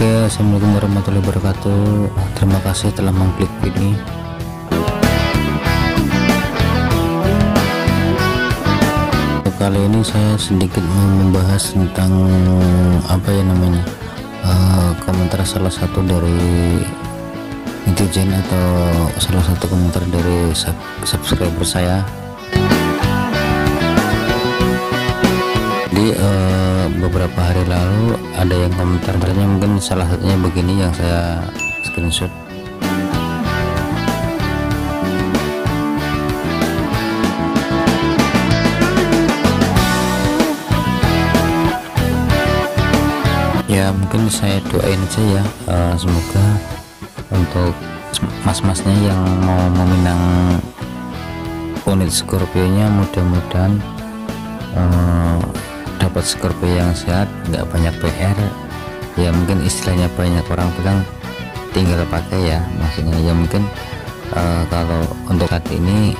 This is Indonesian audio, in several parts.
Oke, assalamualaikum warahmatullahi wabarakatuh. Terima kasih telah mengklik ini. Kali ini saya sedikit membahas tentang komentar salah satu dari netizen atau salah satu komentar dari subscriber saya. Jadi beberapa hari lalu ada yang komentarnya, mungkin salah satunya begini yang saya screenshot. Ya mungkin saya doain aja ya, semoga untuk mas-masnya yang mau meminang unit Scorpio nya mudah-mudahan dapat Scorpio yang sehat, nggak banyak PR ya. Mungkin istilahnya banyak orang bilang tinggal pakai ya, maksudnya ya mungkin kalau untuk saat ini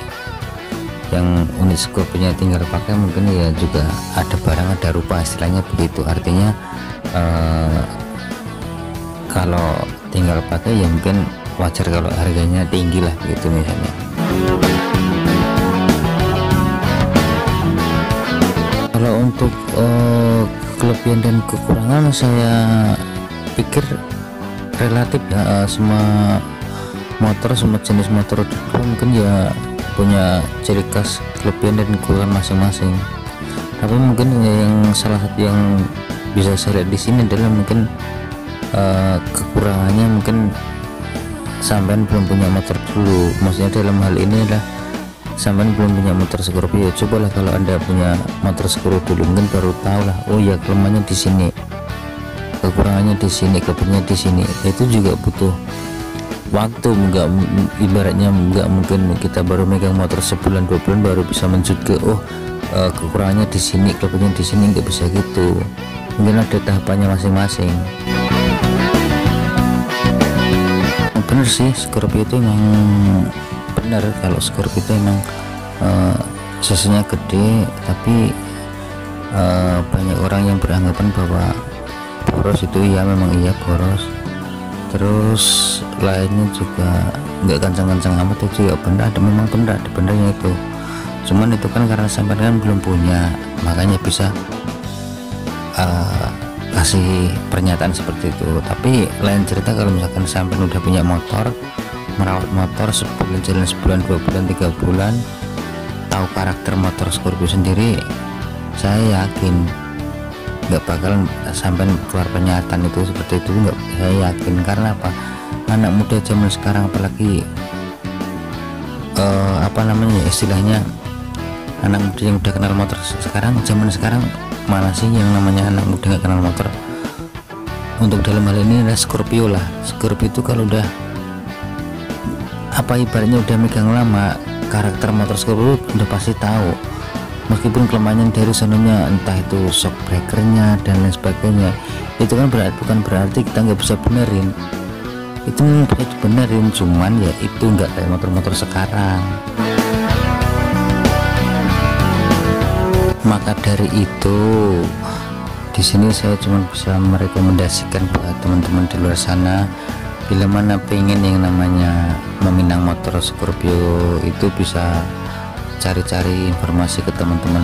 yang unit Scorpio nya tinggal pakai, mungkin ya juga ada barang ada rupa, istilahnya begitu. Artinya kalau tinggal pakai ya mungkin wajar kalau harganya tinggi lah gitu misalnya. Kalau untuk kelebihan dan kekurangan saya pikir relatif ya, semua motor, semua jenis motor itu mungkin ya punya ciri khas kelebihan dan kekurangan masing-masing. Tapi mungkin yang salah satu yang bisa saya lihat di sini adalah mungkin kekurangannya mungkin sampean belum punya motor dulu. Maksudnya dalam hal ini adalah sampean belum punya motor Scorpio. Cobalah kalau anda punya motor Scorpio dulu, mungkin baru tahu lah, oh ya kelemahannya di sini, kekurangannya di sini, kelebihannya di sini. Itu juga butuh waktu, ibaratnya nggak mungkin kita baru megang motor sebulan 2 bulan baru bisa menjut ke kekurangannya di sini, kelebihannya di sini, nggak bisa gitu. Mungkin ada tahapannya masing-masing. Bener sih, Scorpio itu emang benar, kalau Scorpio itu emang cc-nya gede, tapi banyak orang yang beranggapan bahwa boros itu ya, memang iya boros. Terus lainnya juga nggak kencang-kencang amat, itu juga benar, ada memang benar, ada benernya itu. Cuman itu kan karena sampai kan belum punya, makanya bisa kasih pernyataan seperti itu. Tapi lain cerita kalau misalkan sampai udah punya motor, merawat motor sebulan, jalan sebulan, 2 bulan, 3 bulan, tahu karakter motor Scorpio sendiri, saya yakin nggak bakal sampai keluar pernyataan itu seperti itu, nggak, saya yakin. Karena apa? Anak muda zaman sekarang, apalagi istilahnya anak muda yang udah kenal motor sekarang, zaman sekarang mana sih yang namanya anak muda nggak kenal motor? Untuk dalam hal ini adalah Scorpio lah. Scorpio itu kalau udah ibaratnya udah megang lama, karakter motor Scorpio udah pasti tahu. Meskipun kelemahannya dari sononya, entah itu shock breakernya dan lain sebagainya, itu kan bukan berarti kita nggak bisa benerin. Itu bisa dibenerin, cuman ya itu nggak kayak motor-motor sekarang. Maka dari itu di sini saya cuma bisa merekomendasikan buat teman-teman di luar sana, bila mana pengen yang namanya meminang motor Scorpio, itu bisa cari-cari informasi ke teman-teman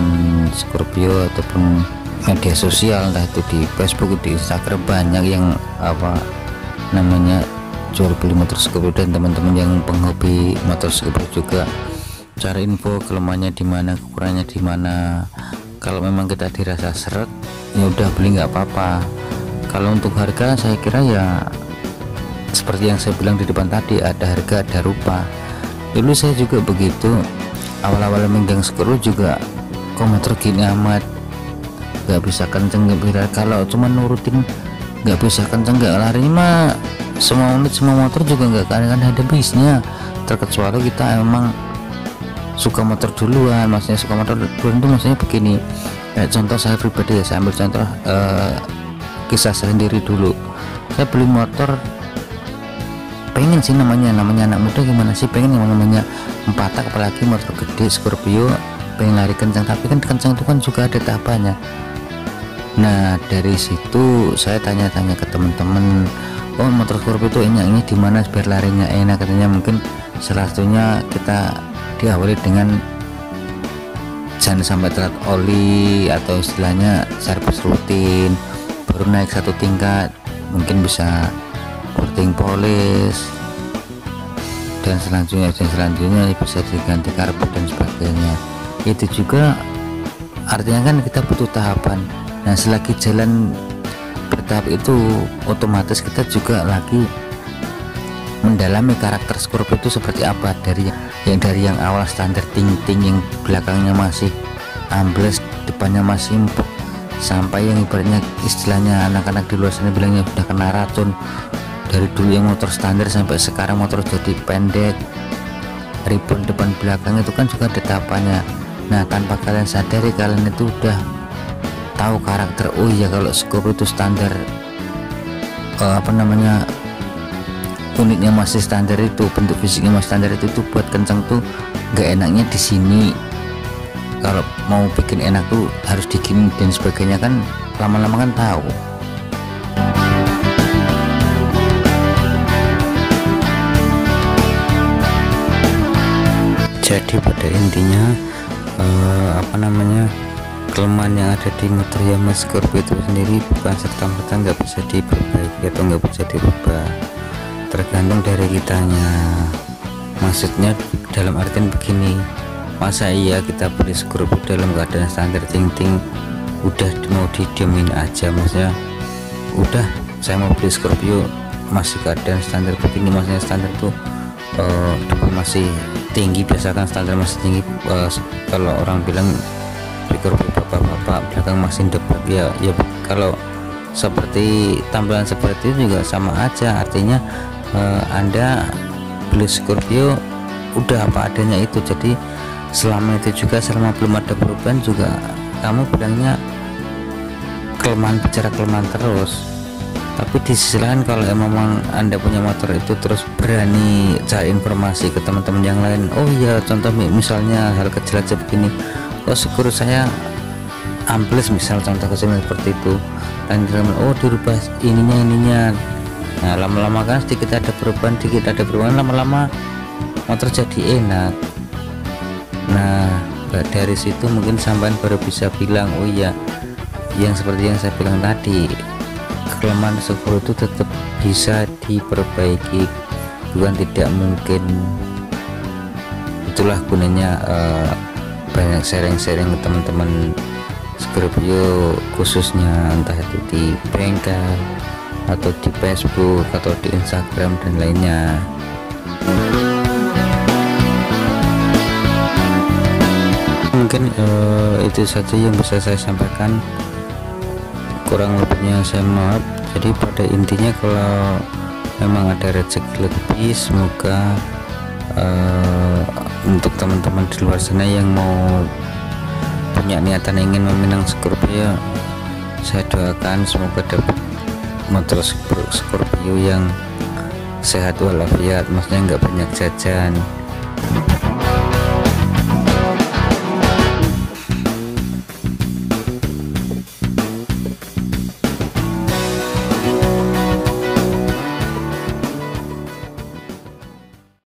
Scorpio ataupun media sosial, entah itu di Facebook, di Instagram, banyak yang jual beli motor Scorpio. Dan teman-teman yang penghobi motor Scorpio juga cari info kelemahannya di mana, kekurangannya di mana. Kalau memang kita dirasa seret, ya udah beli, nggak apa-apa. Kalau untuk harga, saya kira ya seperti yang saya bilang di depan tadi, ada harga ada rupa. Dulu saya juga begitu, awal-awal megang Scorpio juga, kok motor gini amat, nggak bisa kenceng, nggak bisa. Kalau cuma nurutin nggak bisa kenceng, nggak lari mah semua unit, semua motor juga nggak akan ada bisnya, terkecuali kita emang suka motor duluan. Maksudnya suka motor duluan itu maksudnya begini, contoh saya pribadi ya, saya ambil contoh kisah saya sendiri dulu. Saya beli motor, pengen sih namanya anak muda gimana sih, pengen yang namanya 4 tak, apalagi motor gede Scorpio, pengen lari kencang. Tapi kan kencang itu kan juga ada tahapannya. Nah dari situ saya tanya-tanya ke teman-teman, oh motor Scorpio itu enaknya di mana biar larinya enak, katanya mungkin salah satunya kita diawali dengan jangan sampai telat oli atau istilahnya servis rutin, baru naik satu tingkat mungkin bisa coating polish, dan selanjutnya bisa diganti karbon dan sebagainya. Itu juga artinya kan kita butuh tahapan. Nah selagi jalan bertahap itu otomatis kita juga lagi mendalami karakter Scorpio itu seperti apa, dari yang awal standar ting-ting, yang belakangnya masih ambles, depannya masih empuk, sampai yang ibaratnya istilahnya anak-anak di luar sana bilangnya sudah kena racun. Dari dulu yang motor standar sampai sekarang motor jadi pendek, ribbon depan belakang itu kan juga ada tahapannya. Nah tanpa kalian sadari kalian itu udah tahu karakter, oh iya kalau Scorpio itu standar unitnya masih standar, itu bentuk fisiknya masih standar, itu buat kencang tuh nggak enaknya di sini, kalau mau bikin enak tuh harus digini dan sebagainya, kan lama-lama kan tahu. Jadi pada intinya kelemahan yang ada di motor Yamaha Scorpio itu sendiri bukan serta-merta nggak bisa diperbaiki atau nggak bisa dirubah, tergantung dari kitanya. Maksudnya dalam artian begini, masa iya kita beli Scorpio dalam keadaan standar ting-ting udah mau didiemin aja, maksudnya udah saya mau beli Scorpio masih keadaan standar begini, maksudnya standar tuh depan masih tinggi, biasakan standar masih tinggi, kalau orang bilang Scorpio bapak-bapak belakang masih depan, ya kalau seperti tampilan seperti itu juga sama aja, artinya Anda beli Scorpio udah apa adanya itu. Jadi selama itu juga, selama belum ada perubahan juga kamu bilangnya kelemahan, bicara kelemahan terus. Tapi di sisi lain kalau memang Anda punya motor itu terus berani cari informasi ke teman-teman yang lain, oh iya contoh misalnya hal kecil aja begini, oh syukur saya ambles, misal contoh kecil seperti itu, dan oh dirubah ininya. Nah lama-lama kan sedikit ada perubahan, lama-lama motor jadi enak. Nah dari situ mungkin sampean baru bisa bilang, oh iya yang seperti yang saya bilang tadi, kelemahan Scorpio itu tetap bisa diperbaiki, bukan tidak mungkin. Itulah gunanya banyak sharing-sharing ke teman-teman Scorpio, khususnya entah itu di bengkel atau di Facebook atau di Instagram dan lainnya. Mungkin itu saja yang bisa saya sampaikan, kurang lebihnya saya maaf. Jadi pada intinya kalau memang ada rezeki lebih, semoga untuk teman-teman di luar sana yang mau punya niatan ingin meminang Scorpio, saya doakan semoga dapat motor Scorpio yang sehat walafiat, maksudnya nggak banyak jajan.